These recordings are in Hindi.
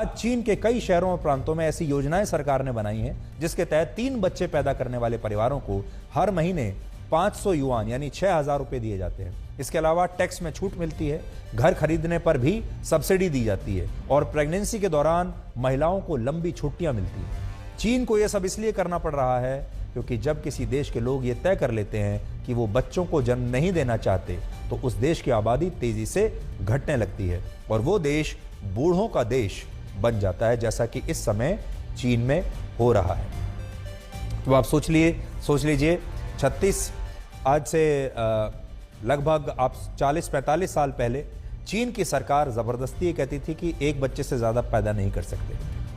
आज चीन के कई शहरों और प्रांतों में ऐसी योजनाएं सरकार ने बनाई हैं जिसके तहत 3 बच्चे पैदा करने वाले परिवारों को हर महीने 500 युआन यानी 6,000 रुपए दिए जाते हैं। इसके अलावा टैक्स में छूट मिलती है, घर खरीदने पर भी सब्सिडी दी जाती है और प्रेगनेंसी के दौरान महिलाओं को लंबी छुट्टियां मिलती हैं। चीन को यह सब इसलिए करना पड़ रहा है क्योंकि जब किसी देश के लोग ये तय कर लेते हैं कि वो बच्चों को जन्म नहीं देना चाहते तो उस देश की आबादी तेजी से घटने लगती है और वो देश बूढ़ों का देश बन जाता है, जैसा कि इस समय चीन में हो रहा है। तो आप सोच लीजिए 36 आज से लगभग आप 40-45 साल पहले चीन की सरकार जबरदस्ती कहती थी कि एक बच्चे से ज्यादा पैदा नहीं कर सकते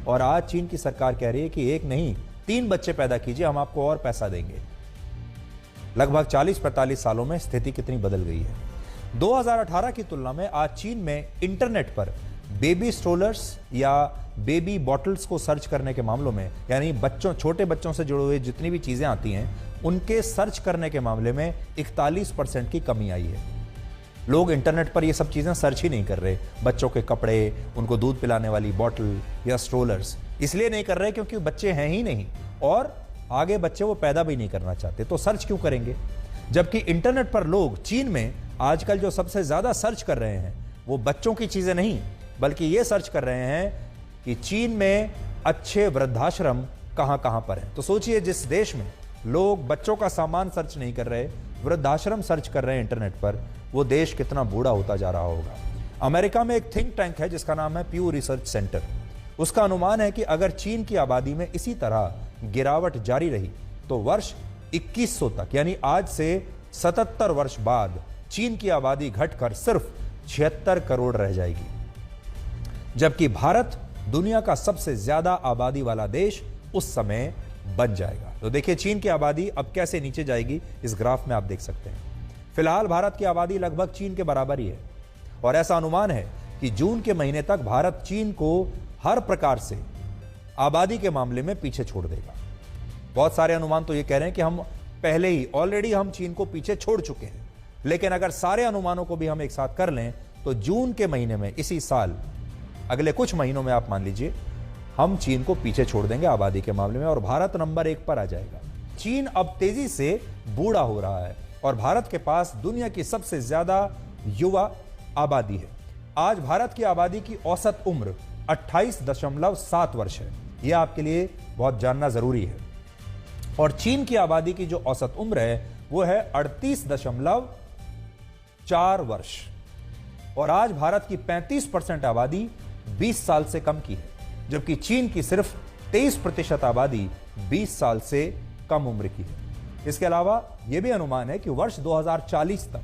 और आज चीन की सरकार कह रही है कि एक नहीं 3 बच्चे पैदा कीजिए, हम आपको और पैसा देंगे। लगभग 40-45 सालों में स्थिति कितनी बदल गई है। 2018 की तुलना में आज चीन में इंटरनेट पर बेबी स्ट्रोलर्स या बेबी बॉटल्स को सर्च करने के मामलों में, यानी छोटे बच्चों से जुड़े हुए जितनी भी चीजें आती हैं उनके सर्च करने के मामले में 41% की कमी आई है। लोग इंटरनेट पर ये सब चीजें सर्च ही नहीं कर रहे। बच्चों के कपड़े, उनको दूध पिलाने वाली बॉटल या स्ट्रोलर्स इसलिए नहीं कर रहे क्योंकि बच्चे हैं ही नहीं और आगे बच्चे वो पैदा भी नहीं करना चाहते, तो सर्च क्यों करेंगे। जबकि इंटरनेट पर लोग चीन में आजकल जो सबसे ज्यादा सर्च कर रहे हैं वो बच्चों की चीजें नहीं बल्कि ये सर्च कर रहे हैं कि चीन में अच्छे वृद्धाश्रम कहां कहां पर हैं। तो सोचिए, जिस देश में लोग बच्चों का सामान सर्च नहीं कर रहे, वृद्धाश्रम सर्च कर रहे हैं इंटरनेट पर, वो देश कितना बूढ़ा होता जा रहा होगा। अमेरिका में एक थिंक टैंक है जिसका नाम है प्यू रिसर्च सेंटर। उसका अनुमान है कि अगर चीन की आबादी में इसी तरह गिरावट जारी रही तो वर्ष 2100 तक, यानी आज से 77 वर्ष बाद, चीन की आबादी घटकर सिर्फ 76 करोड़ रह जाएगी, जबकि भारत दुनिया का सबसे ज्यादा आबादी वाला देश उस समय बन जाएगा। तो देखिए चीन की आबादी अब कैसे नीचे जाएगी, इस ग्राफ में आप देख सकते हैं। फिलहाल भारत की आबादी लगभग चीन के बराबर ही है और ऐसा अनुमान है कि जून के महीने तक भारत चीन को हर प्रकार से आबादी के मामले में पीछे छोड़ देगा। बहुत सारे अनुमान तो ये कह रहे हैं कि हम पहले ही ऑलरेडी हम चीन को पीछे छोड़ चुके हैं, लेकिन अगर सारे अनुमानों को भी हम एक साथ कर लें तो जून के महीने में, इसी साल, अगले कुछ महीनों में आप मान लीजिए हम चीन को पीछे छोड़ देंगे आबादी के मामले में और भारत नंबर 1 पर आ जाएगा। चीन अब तेजी से बूढ़ा हो रहा है और भारत के पास दुनिया की सबसे ज्यादा युवा आबादी है। आज भारत की आबादी की औसत उम्र 28.7 वर्ष है। यह आपके लिए बहुत जानना जरूरी है। और चीन की आबादी की जो औसत उम्र है वो है 38.4 वर्ष और आज भारत की 35% आबादी 20 साल से कम की है, जबकि चीन की सिर्फ 23% आबादी 20 साल से कम उम्र की है। इसके अलावा यह भी अनुमान है कि वर्ष 2040 तक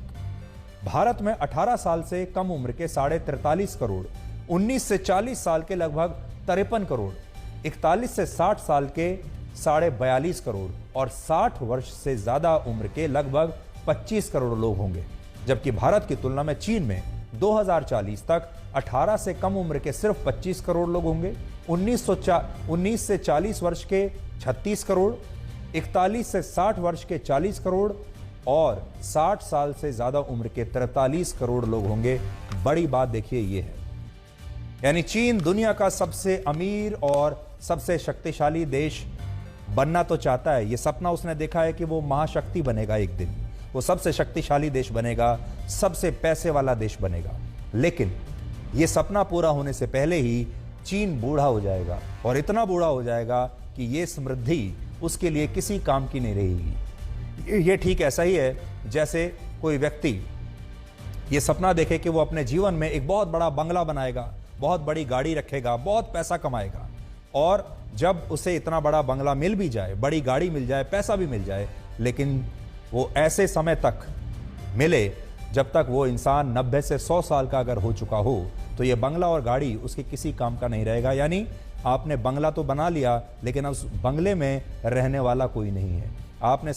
भारत में 18 साल से कम उम्र के 43.5 करोड़, 19 से 40 साल के लगभग 53 करोड़, 41 से 60 साल के 42.5 करोड़ और 60 वर्ष से ज्यादा उम्र के लगभग 25 करोड़ लोग होंगे, जबकि भारत की तुलना में चीन में 2040 तक 18 से कम उम्र के सिर्फ 25 करोड़ लोग होंगे, 19 से 40 वर्ष के 36 करोड़, 41 से 60 वर्ष के 40 करोड़ और 60 साल से ज्यादा उम्र के 43 करोड़ लोग होंगे। बड़ी बात देखिए ये है, यानी चीन दुनिया का सबसे अमीर और सबसे शक्तिशाली देश बनना तो चाहता है। यह सपना उसने देखा है कि वो महाशक्ति बनेगा, एक दिन वो सबसे शक्तिशाली देश बनेगा, सबसे पैसे वाला देश बनेगा। लेकिन यह सपना पूरा होने से पहले ही चीन बूढ़ा हो जाएगा और इतना बूढ़ा हो जाएगा कि यह समृद्धि उसके लिए किसी काम की नहीं रहेगी। यह ठीक ऐसा ही है जैसे कोई व्यक्ति यह सपना देखे कि वो अपने जीवन में एक बहुत बड़ा बंगला बनाएगा, बहुत बड़ी गाड़ी रखेगा, बहुत पैसा कमाएगा और जब उसे इतना बड़ा बंगला मिल भी जाए, बड़ी गाड़ी मिल जाए, पैसा भी मिल जाए, लेकिन वो ऐसे समय तक मिले जब तक वो इंसान 90 से 100 साल का अगर हो चुका हो तो ये बंगला और गाड़ी उसके किसी काम का नहीं रहेगा। यानी आपने बंगला तो बना लिया लेकिन उस बंगले में रहने वाला कोई नहीं है। आपने